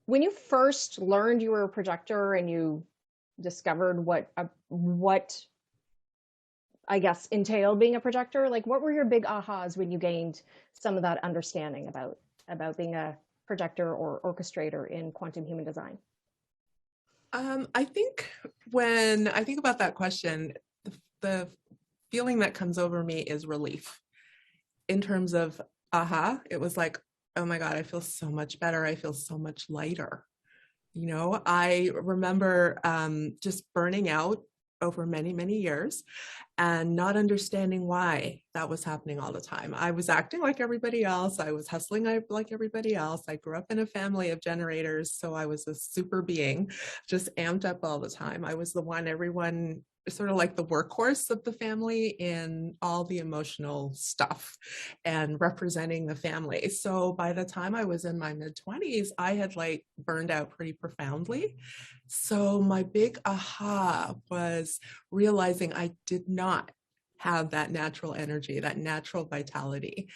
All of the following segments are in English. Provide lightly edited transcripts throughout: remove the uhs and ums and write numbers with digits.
when you first learned you were a projector and you discovered what I guess entailed being a projector, like what were your big ahas when you gained some of that understanding about being a projector or orchestrator in quantum human design? I think when I think about that question, the feeling that comes over me is relief. In terms of aha, it was like, oh my God, I feel so much better. I feel so much lighter. You know, I remember just burning out over many, many years and not understanding why that was happening all the time. I was acting like everybody else. I was hustling like everybody else. I grew up in a family of generators, so I was a super being, just amped up all the time. I was the one everyone sort of like the workhorse of the family in all the emotional stuff and representing the family. So by the time I was in my mid-20s, I had like burned out pretty profoundly. So my big aha was realizing I did not have that natural energy, that natural vitality.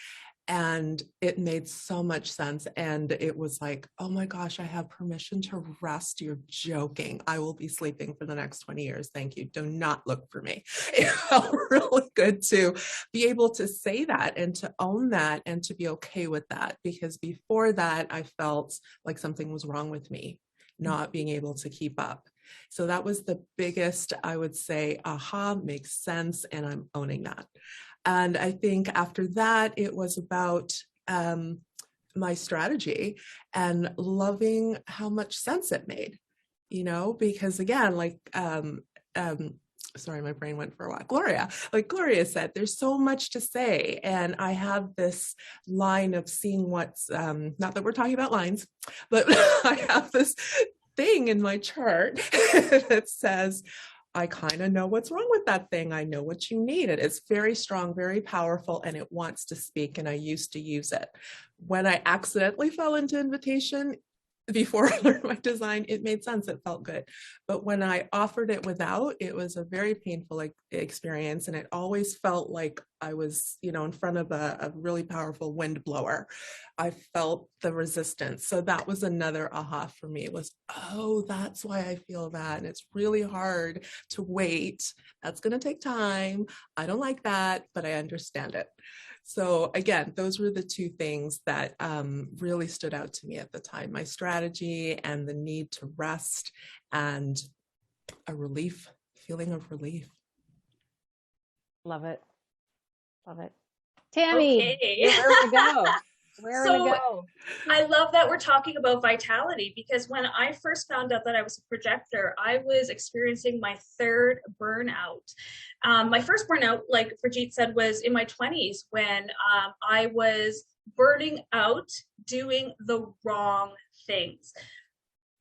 And it made so much sense. And it was like, oh my gosh, I have permission to rest. You're joking. I will be sleeping for the next 20 years. Thank you. Do not look for me. It felt really good to be able to say that and to own that and to be okay with that. Because before that, I felt like something was wrong with me, not being able to keep up. So that was the biggest, I would say, aha, makes sense. And I'm owning that. And I think after that, it was about my strategy and loving how much sense it made, you know, because again, like, sorry, my brain went for a while. Like Gloria said, there's so much to say. And I have this line of seeing what's, not that we're talking about lines, but I have this thing in my chart that says, I kind of know what's wrong with that thing. I know what you need. It's very strong, very powerful, and it wants to speak, and I used to use it. When I accidentally fell into invitation, before I learned my design, it made sense. It felt good. But when I offered it without, it was a very painful experience. And it always felt like I was, you know, in front of a really powerful wind blower. I felt the resistance. So that was another aha for me. It was, oh, that's why I feel that. And it's really hard to wait. That's going to take time. I don't like that, but I understand it. So again, those were the two things that really stood out to me at the time, my strategy and the need to rest and a feeling of relief. Love it. Love it. Tammy, okay. Where we go? Where so, we go? I love that we're talking about vitality, because when I first found out that I was a projector, I was experiencing my third burnout. My first burnout, like Brigitte said, was in my 20s when I was burning out doing the wrong things.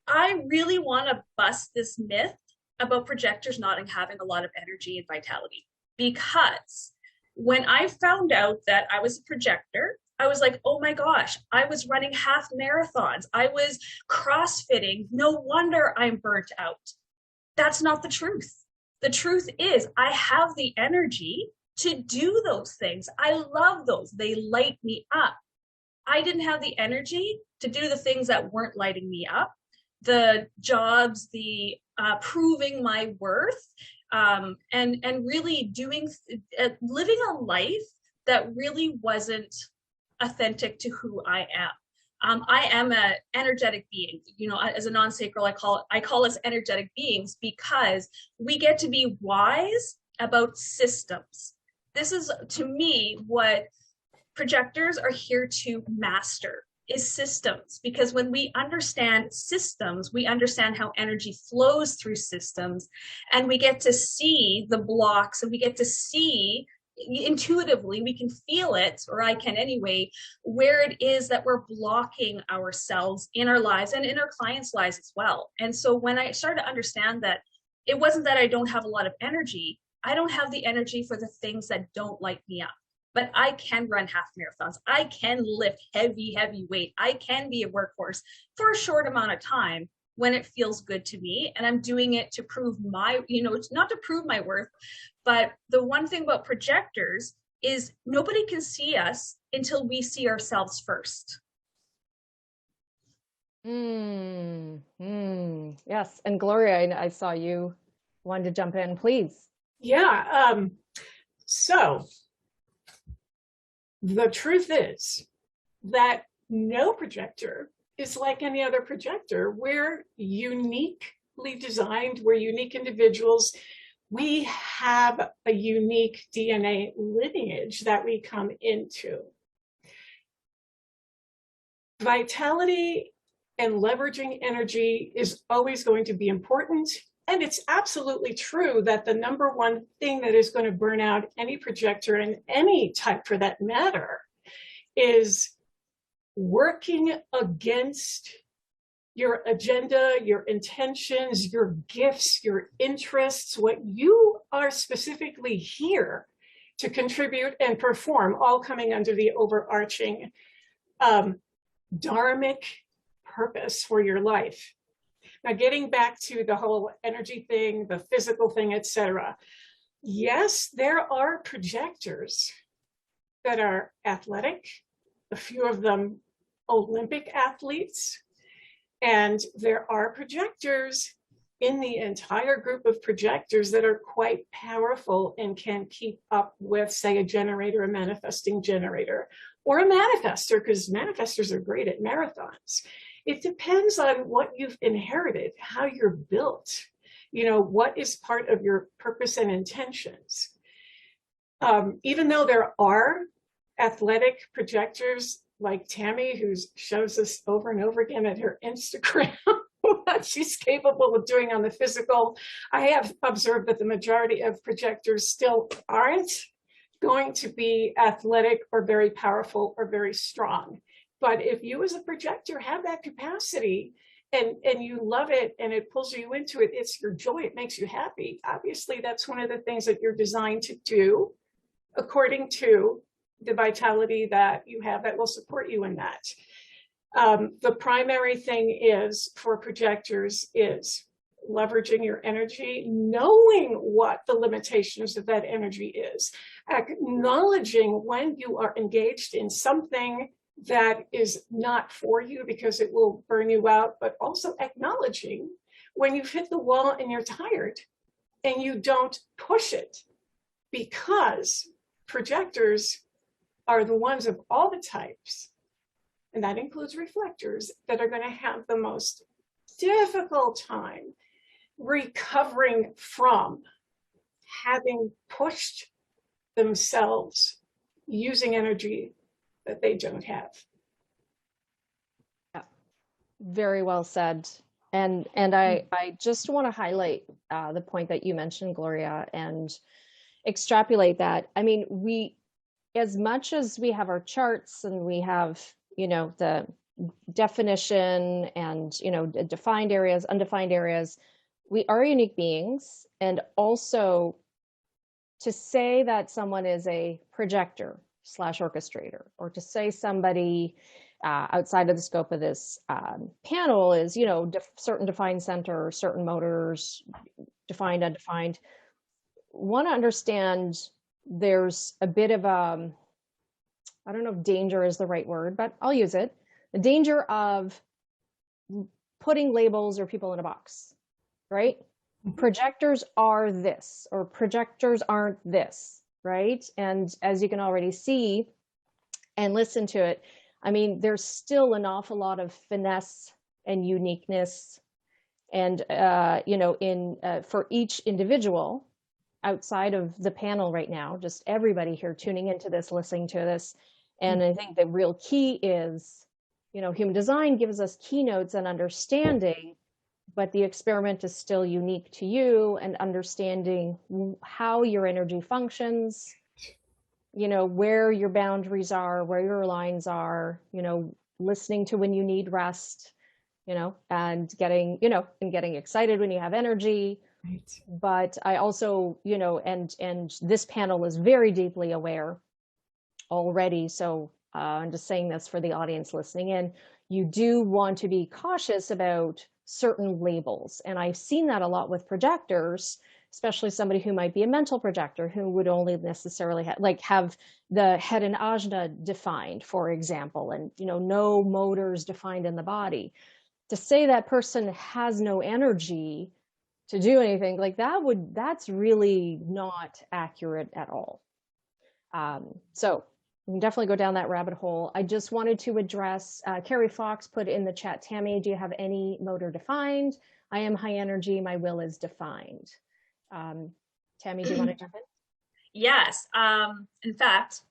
I really want to bust this myth about projectors not having a lot of energy and vitality, because when I found out that I was a projector, I was like, oh my gosh, I was running half marathons. I was CrossFitting. No wonder I'm burnt out. That's not the truth. The truth is I have the energy to do those things. I love those. They light me up. I didn't have the energy to do the things that weren't lighting me up. The jobs, the proving my worth, and really living a life that really wasn't authentic to who I am. I am an energetic being. You know, as a non-sacral, I call us energetic beings because we get to be wise about systems. This is, to me, what projectors are here to master, is systems. Because when we understand systems, we understand how energy flows through systems, and we get to see the blocks, and we get to see intuitively, we can feel it, or I can anyway, where it is that we're blocking ourselves in our lives and in our clients' lives as well. And so when I started to understand that it wasn't that I don't have a lot of energy, I don't have the energy for the things that don't light me up. But I can run half marathons. I can lift heavy, heavy weight. I can be a workhorse for a short amount of time when it feels good to me. And I'm doing it to prove it's not to prove my worth. But the one thing about projectors is nobody can see us until we see ourselves first. Mm. Yes. And Gloria, I saw you wanted to jump in, please. Yeah. So the truth is that no projector is like any other projector. We're uniquely designed. We're unique individuals. We have a unique DNA lineage that we come into. Vitality and leveraging energy is always going to be important. And it's absolutely true that the number one thing that is going to burn out any projector and any type for that matter is working against your agenda, your intentions, your gifts, your interests, what you are specifically here to contribute and perform, all coming under the overarching dharmic purpose for your life. Now, getting back to the whole energy thing, the physical thing, etc. Yes, there are projectors that are athletic, a few of them Olympic athletes, and there are projectors in the entire group of projectors that are quite powerful and can keep up with, say, a generator, a manifesting generator, or a manifester, because manifestors are great at marathons. It depends on what you've inherited, how you're built, you know, what is part of your purpose and intentions. Even though there are athletic projectors like Tammy, who shows us over and over again at her Instagram what she's capable of doing on the physical, I have observed that the majority of projectors still aren't going to be athletic or very powerful or very strong. But if you as a projector have that capacity and you love it and it pulls you into it, it's your joy, it makes you happy. Obviously, that's one of the things that you're designed to do according to the vitality that you have that will support you in that. The primary thing is for projectors is leveraging your energy, knowing what the limitations of that energy is, acknowledging when you are engaged in something that is not for you because it will burn you out, but also acknowledging when you've hit the wall and you're tired and you don't push it, because projectors are the ones of all the types, and that includes reflectors, that are going to have the most difficult time recovering from having pushed themselves using energy that they don't have. Yeah, very well said. And I just want to highlight the point that you mentioned, Gloria, and extrapolate that. I mean, we, as much as we have our charts and we have, you know, the definition and, you know, defined areas, undefined areas, we are unique beings. And also, to say that someone is a projector / orchestrator, or to say somebody outside of the scope of this panel is, you know, certain defined center, certain motors, defined, undefined, want to understand there's a bit of a, I don't know if danger is the right word, but I'll use it. The danger of putting labels or people in a box, right? Projectors are this, or projectors aren't this, right? And as you can already see and listen to it, I mean, there's still an awful lot of finesse and uniqueness, and you know, in for each individual outside of the panel right now, just everybody here tuning into this, listening to this. And I think the real key is, you know, human design gives us keynotes and understanding, but the experiment is still unique to you, and understanding how your energy functions, you know, where your boundaries are, where your lines are, you know, listening to when you need rest, you know, and getting, you know, and getting excited when you have energy. Right. But I also, you know, and this panel is very deeply aware already. So I'm just saying this for the audience listening in. You do want to be cautious about certain labels. And I've seen that a lot with projectors, especially somebody who might be a mental projector, who would only necessarily have the head and ajna defined, for example, and, you know, no motors defined in the body. to say that person has no energy to do anything, like that's really not accurate at all. So we can definitely go down that rabbit hole. I just wanted to address, Carrie Fox put in the chat, Tammy, do you have any motor defined? I am high energy, my will is defined. Tammy, do you want to jump in? Yes. In fact,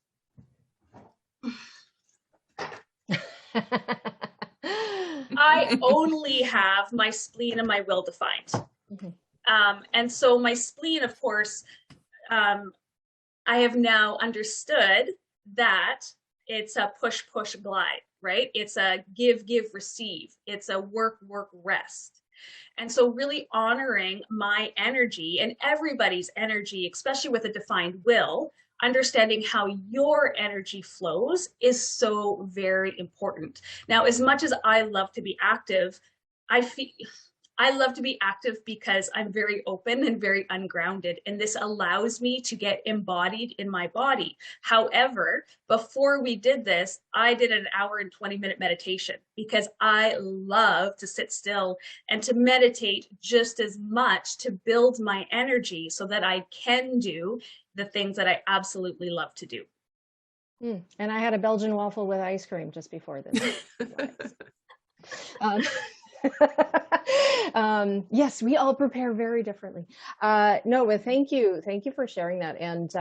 I only have my spleen and my will defined. And so my spleen, of course, I have now understood that it's a push, push, glide, right? It's a give, give, receive. It's a work, work, rest. And so really honoring my energy and everybody's energy, especially with a defined will, understanding how your energy flows is so very important. Now, as much as I love to be active, I love to be active because I'm very open and very ungrounded, and this allows me to get embodied in my body. However, before we did this, I did an 1 hour and 20-minute meditation because I love to sit still and to meditate just as much to build my energy so that I can do the things that I absolutely love to do. And I had a Belgian waffle with ice cream just before this. Yes, we all prepare very differently. No, but thank you for sharing that. And